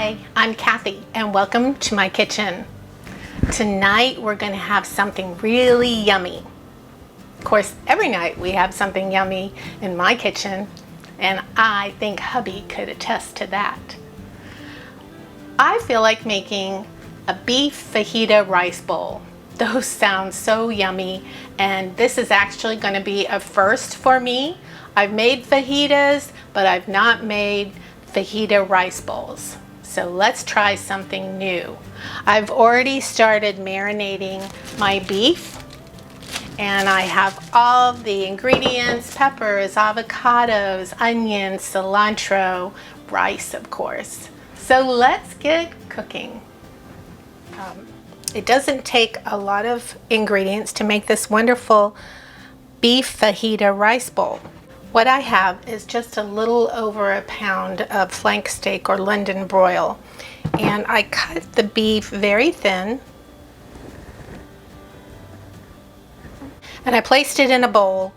Hi, I'm Kathy and welcome to my kitchen. Tonight we're going to have something really yummy. Of course, every night we have something yummy in my kitchen, and I think hubby could attest to that. I feel like making a beef fajita rice bowl. Those sound so yummy, and this is actually going to be a first for me. I've made fajitas, but I've not made fajita rice bowls. So let's try something new. I've already started marinating my beef, and I have all the ingredients: peppers, avocados, onions, cilantro, rice, of course. So let's get cooking. It doesn't take a lot of ingredients to make this wonderful beef fajita rice bowl. What I have is just a little over a pound of flank steak or London broil, and I cut the beef very thin, and I placed it in a bowl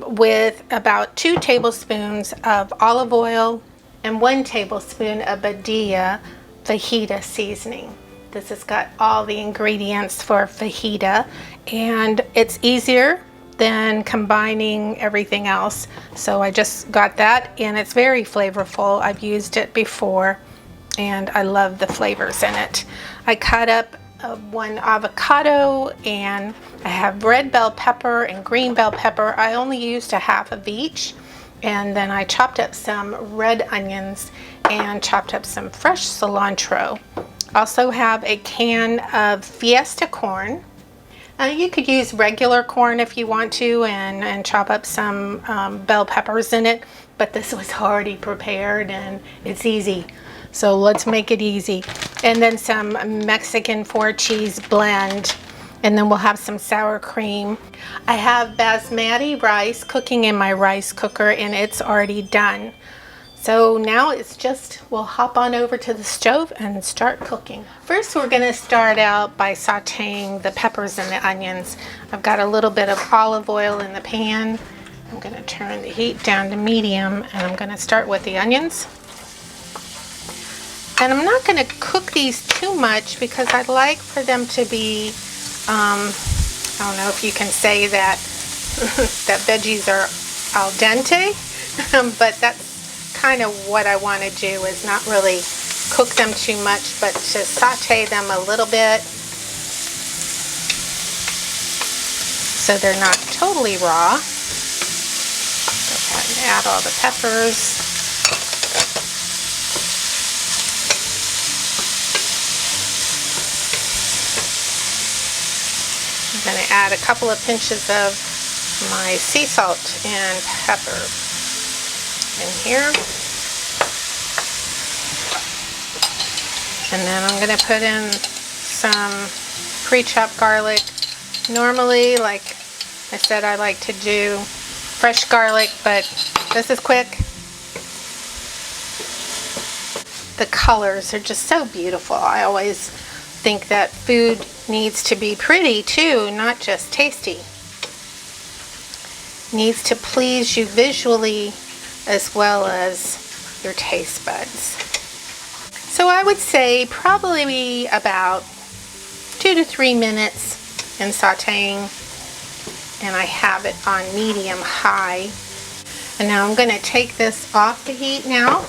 with about 2 tablespoons of olive oil and 1 tablespoon of Badia Fajita Seasoning. This has got all the ingredients for fajita, and it's easier than combining everything else. So I just got that, and it's very flavorful. I've used it before and I love the flavors in it. I cut up 1 avocado, and I have red bell pepper and green bell pepper. I only used a half of each, and then I chopped up some red onions and chopped up some fresh cilantro. Also have a can of Fiesta corn. You could use regular corn if you want to, and chop up some bell peppers in it, but this was already prepared and it's easy. So let's make it easy. And then some Mexican 4-cheese blend, and then we'll have some sour cream. I have Basmati rice cooking in my rice cooker, and it's already done. So now it's just, we'll hop on over to the stove and start cooking. First, we're gonna start out by sauteing the peppers and the onions. I've got a little bit of olive oil in the pan. I'm gonna turn the heat down to medium, and I'm gonna start with the onions. And I'm not gonna cook these too much because I'd like for them to be, I don't know if you can say that, that veggies are al dente, but that's kind of what I want to do, is not really cook them too much, but to saute them a little bit so they're not totally raw. Go ahead and add all the peppers. I'm going to add a couple of pinches of my sea salt and pepper in here, and then I'm going to put in some pre-chopped garlic. Normally, like I said, I like to do fresh garlic, but this is quick. The colors are just so beautiful. I always think that food needs to be pretty too, not just tasty. Needs to please you visually as well as your taste buds. So I would say probably about 2 to 3 minutes in sauteing, and I have it on medium high. And now I'm going to take this off the heat now,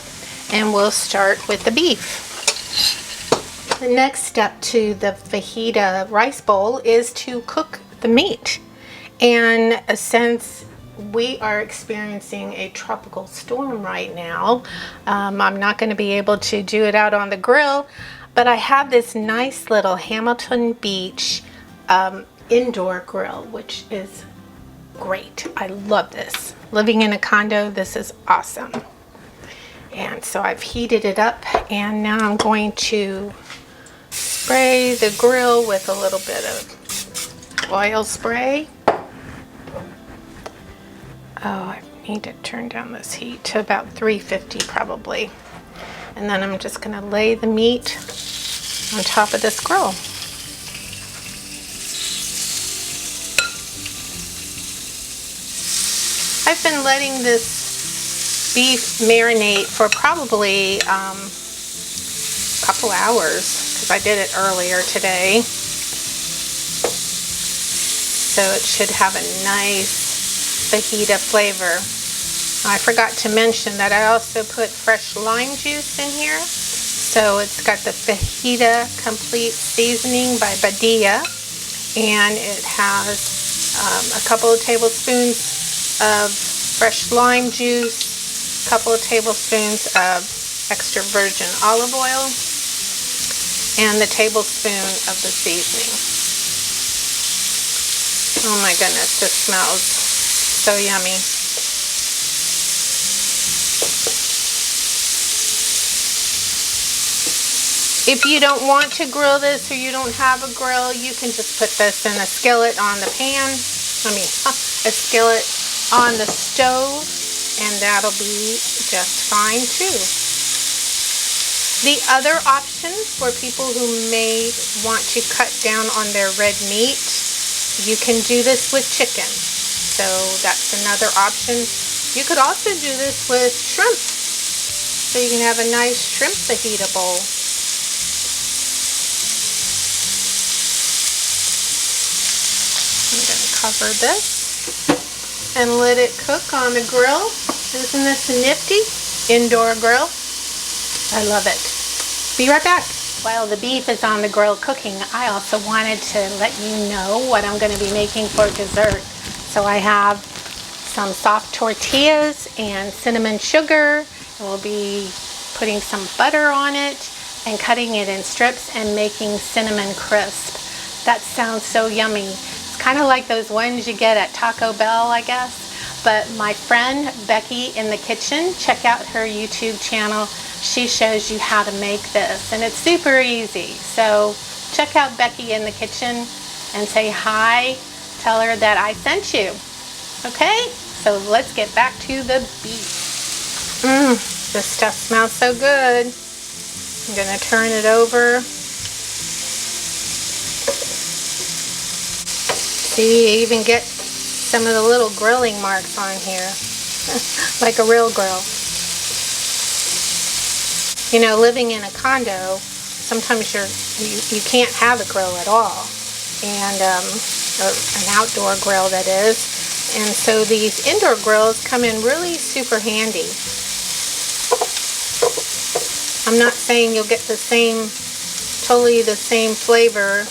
and we'll start with the beef. The next step to the fajita rice bowl is to cook the meat. And since we are experiencing a tropical storm right now, I'm not going to be able to do it out on the grill, but I have this nice little Hamilton Beach indoor grill, which is great. I love this. Living in a condo, this is awesome. And so I've heated it up, and now I'm going to spray the grill with a little bit of oil spray. Oh, I need to turn down this heat to about 350 probably. And then I'm just going to lay the meat on top of this grill. I've been letting this beef marinate for probably couple hours because I did it earlier today. So it should have a nice fajita flavor. I forgot to mention that I also put fresh lime juice in here. So it's got the Fajita Complete Seasoning by Badia, and it has a couple of tablespoons of fresh lime juice, a couple of tablespoons of extra virgin olive oil, and the tablespoon of the seasoning. Oh my goodness, this smells so yummy. If you don't want to grill this or you don't have a grill, you can just put this in a skillet on the pan. A skillet on the stove, and that'll be just fine too. The other option for people who may want to cut down on their red meat, you can do this with chicken. So that's another option. You could also do this with shrimp. So you can have a nice shrimp fajita bowl. I'm going to cover this and let it cook on the grill. Isn't this nifty? Indoor grill. I love it. Be right back. While the beef is on the grill cooking, I also wanted to let you know what I'm going to be making for dessert. So I have some soft tortillas and cinnamon sugar. We'll be putting some butter on it and cutting it in strips and making cinnamon crisp. That sounds so yummy. It's kind of like those ones you get at Taco Bell, I guess. But my friend Becky in the Kitchen, check out her YouTube channel. She shows you how to make this, and it's super easy. So check out Becky in the Kitchen and say hi. Tell her that I sent you. Okay? So let's get back to the beef. This stuff smells so good. I'm gonna turn it over. See, you even get some of the little grilling marks on here, like a real grill. You know, living in a condo, sometimes you can't have a grill at all, and an outdoor grill that is. And so these indoor grills come in really super handy. I'm not saying you'll get the same, totally the same flavor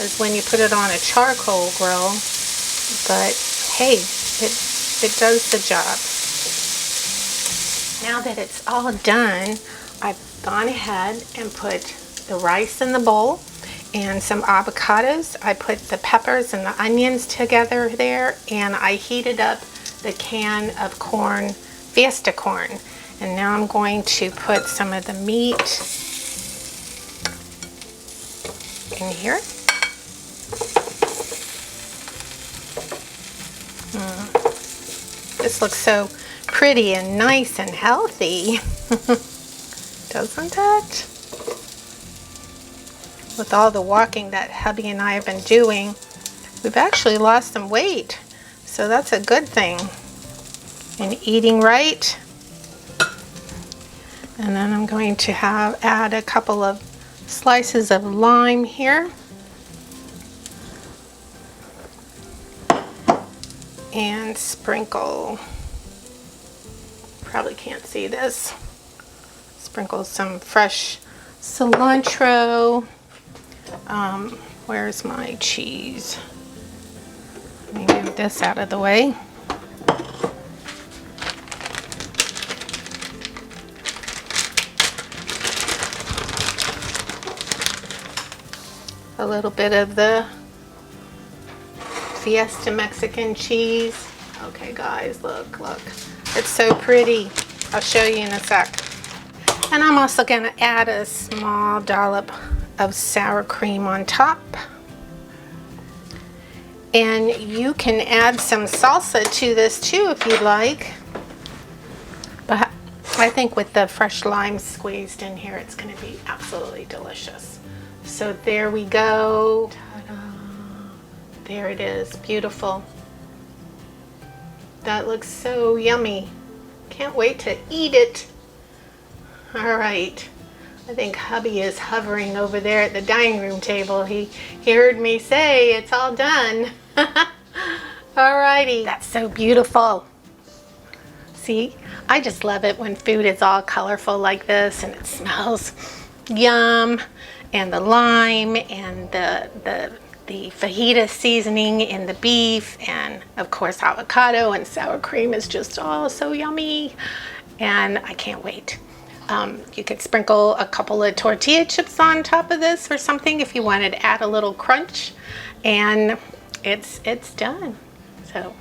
as when you put it on a charcoal grill, but hey, it does the job. Now that it's all done, I've gone ahead and put the rice in the bowl and some avocados. I put the peppers and the onions together there, and I heated up the can of corn, Fiesta corn. And now I'm going to put some of the meat in here. This looks so pretty and nice and healthy. Doesn't it? With all the walking that hubby and I have been doing, we've actually lost some weight. So that's a good thing. And eating right. And then I'm going to add a couple of slices of lime here. And sprinkle, probably can't see this, sprinkle some fresh cilantro. Where's my cheese? Let me move this out of the way. A little bit of the Fiesta Mexican cheese. Okay guys, look. It's so pretty. I'll show you in a sec. And I'm also going to add a small dollop of sour cream on top. And you can add some salsa to this too if you'd like. But I think with the fresh lime squeezed in here, it's going to be absolutely delicious. So there we go. There it is, beautiful. That looks so yummy. Can't wait to eat it. All right, I think hubby is hovering over there at the dining room table. He heard me say it's all done. Alrighty, that's so beautiful. See, I just love it when food is all colorful like this and it smells yum, and the lime and the fajita seasoning in the beef, and of course avocado and sour cream is just all so yummy, and I can't wait. You could sprinkle a couple of tortilla chips on top of this or something if you wanted to add a little crunch, and it's done. So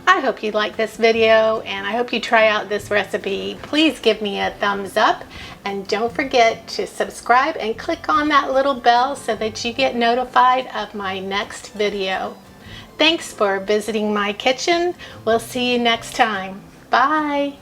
I hope you like this video, and I hope you try out this recipe. Please give me a thumbs up, and don't forget to subscribe and click on that little bell so that you get notified of my next video. Thanks for visiting my kitchen. We'll see you next time. Bye.